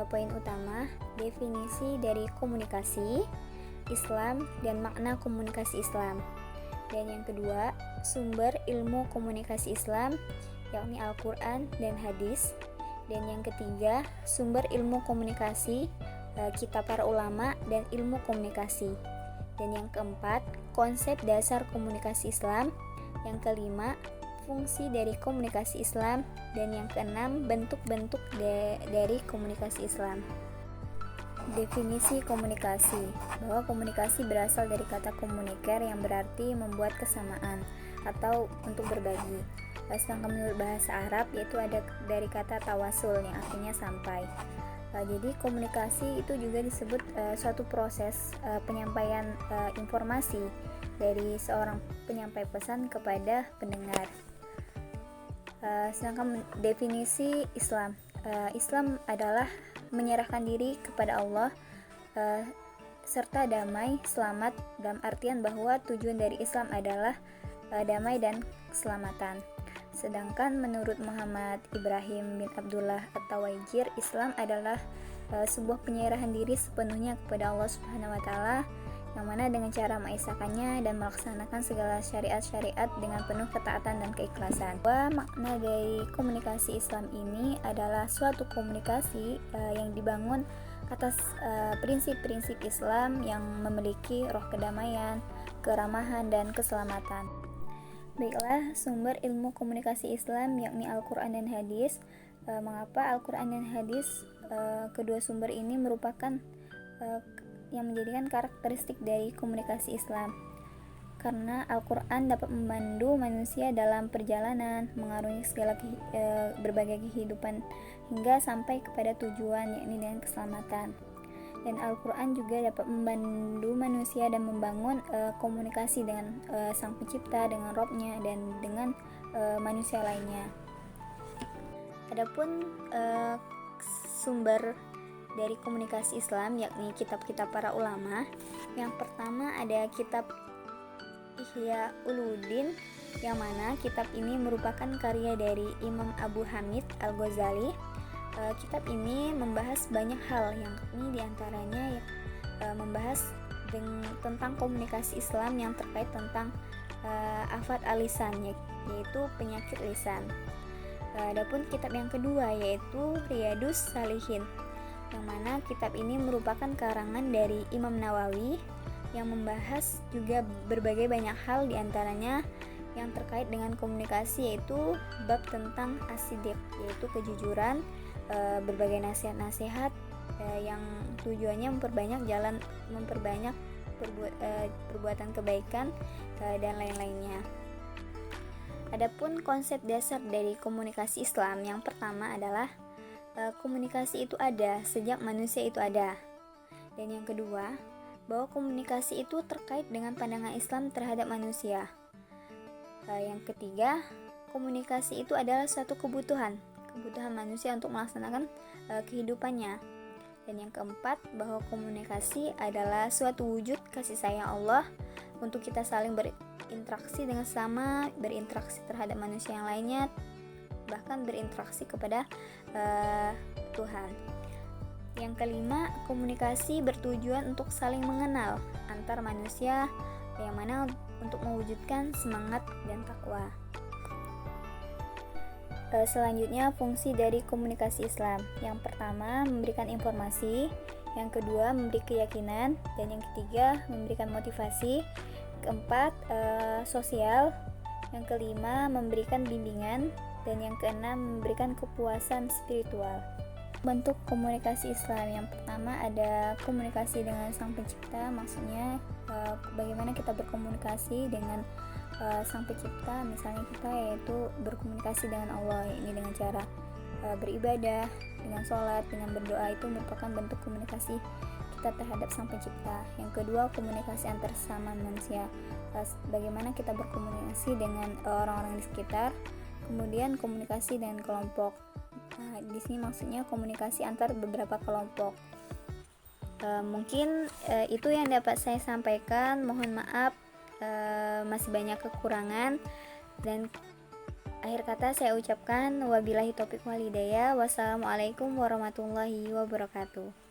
poin utama, definisi dari komunikasi Islam dan makna komunikasi Islam. Dan yang kedua, sumber ilmu komunikasi Islam, yakni Al-Quran dan Hadis. Dan yang ketiga, sumber ilmu komunikasi, kitab para ulama dan ilmu komunikasi. Dan yang keempat, konsep dasar komunikasi Islam. Yang kelima, fungsi dari komunikasi Islam. Dan yang keenam, bentuk-bentuk dari komunikasi Islam. Definisi komunikasi, bahwa komunikasi berasal dari kata communicare yang berarti membuat kesamaan atau untuk berbagi. Sedangkan menurut bahasa Arab yaitu ada dari kata tawasul yang artinya sampai. Jadi komunikasi itu juga disebut suatu proses penyampaian informasi dari seorang penyampai pesan kepada pendengar. Sedangkan definisi Islam, Islam adalah menyerahkan diri kepada Allah serta damai, selamat, dalam artian bahwa tujuan dari Islam adalah damai dan keselamatan. Sedangkan menurut Muhammad Ibrahim bin Abdullah At-Tawaijir, Islam adalah sebuah penyerahan diri sepenuhnya kepada Allah Subhanahu wa taala, yang mana dengan cara mengesahkannya dan melaksanakan segala syariat-syariat dengan penuh ketaatan dan keikhlasan. Bahwa makna dari komunikasi Islam ini adalah suatu komunikasi yang dibangun atas prinsip-prinsip Islam yang memiliki roh kedamaian, keramahan, dan keselamatan. Baiklah, sumber ilmu komunikasi Islam yakni Al-Quran dan Hadis. Mengapa Al-Quran dan Hadis, kedua sumber ini merupakan yang menjadikan karakteristik dari komunikasi Islam? Karena Al-Quran dapat memandu manusia dalam perjalanan, mengarungi segala berbagai kehidupan hingga sampai kepada tujuan, yakni dengan keselamatan. Dan Al-Quran juga dapat membantu manusia dan membangun komunikasi dengan Sang Pencipta, dengan Robnya, dan dengan manusia lainnya. Adapun sumber dari komunikasi Islam yakni kitab-kitab para ulama. Yang pertama ada kitab Ihya Ulumuddin, yang mana kitab ini merupakan karya dari Imam Abu Hamid Al-Ghazali. Kitab ini membahas banyak hal, yang ini diantaranya membahas tentang komunikasi Islam yang terkait tentang afat al-lisan, yaitu penyakit lisan. Adapun kitab yang kedua yaitu Riyadus Shalihin, yang mana kitab ini merupakan karangan dari Imam Nawawi yang membahas juga berbagai banyak hal, diantaranya yang terkait dengan komunikasi, yaitu bab tentang as-sidq, yaitu kejujuran, berbagai nasihat-nasihat yang tujuannya memperbanyak perbuatan kebaikan dan lain-lainnya. Adapun konsep dasar dari komunikasi Islam, yang pertama adalah komunikasi itu ada sejak manusia itu ada. Dan yang kedua, bahwa komunikasi itu terkait dengan pandangan Islam terhadap manusia. Yang ketiga, komunikasi itu adalah suatu kebutuhan manusia untuk melaksanakan kehidupannya. Dan yang keempat, bahwa komunikasi adalah suatu wujud kasih sayang Allah untuk kita saling berinteraksi dengan sama, berinteraksi terhadap manusia yang lainnya, bahkan berinteraksi kepada Tuhan. Yang kelima, komunikasi bertujuan untuk saling mengenal antar manusia, yang mana untuk mewujudkan semangat dan takwa. Selanjutnya, fungsi dari komunikasi Islam. Yang pertama, memberikan informasi. Yang kedua, memberi keyakinan. Dan yang ketiga, memberikan motivasi. Keempat, sosial. Yang kelima, memberikan bimbingan. Dan yang keenam, memberikan kepuasan spiritual. Bentuk komunikasi Islam yang pertama ada komunikasi dengan Sang Pencipta, maksudnya bagaimana kita berkomunikasi dengan Sang Pencipta. Misalnya kita yaitu berkomunikasi dengan Allah, ini dengan cara beribadah, dengan sholat, dengan berdoa, itu merupakan bentuk komunikasi kita terhadap Sang Pencipta. Yang kedua, komunikasi antar sesama manusia, bagaimana kita berkomunikasi dengan orang-orang di sekitar. Kemudian komunikasi dengan kelompok. Di sini maksudnya komunikasi antar beberapa kelompok. Mungkin itu yang dapat saya sampaikan. Mohon maaf masih banyak kekurangan, dan Akhir kata saya ucapkan wabillahi taufiq wal hidayah. Wassalamualaikum warahmatullahi wabarakatuh.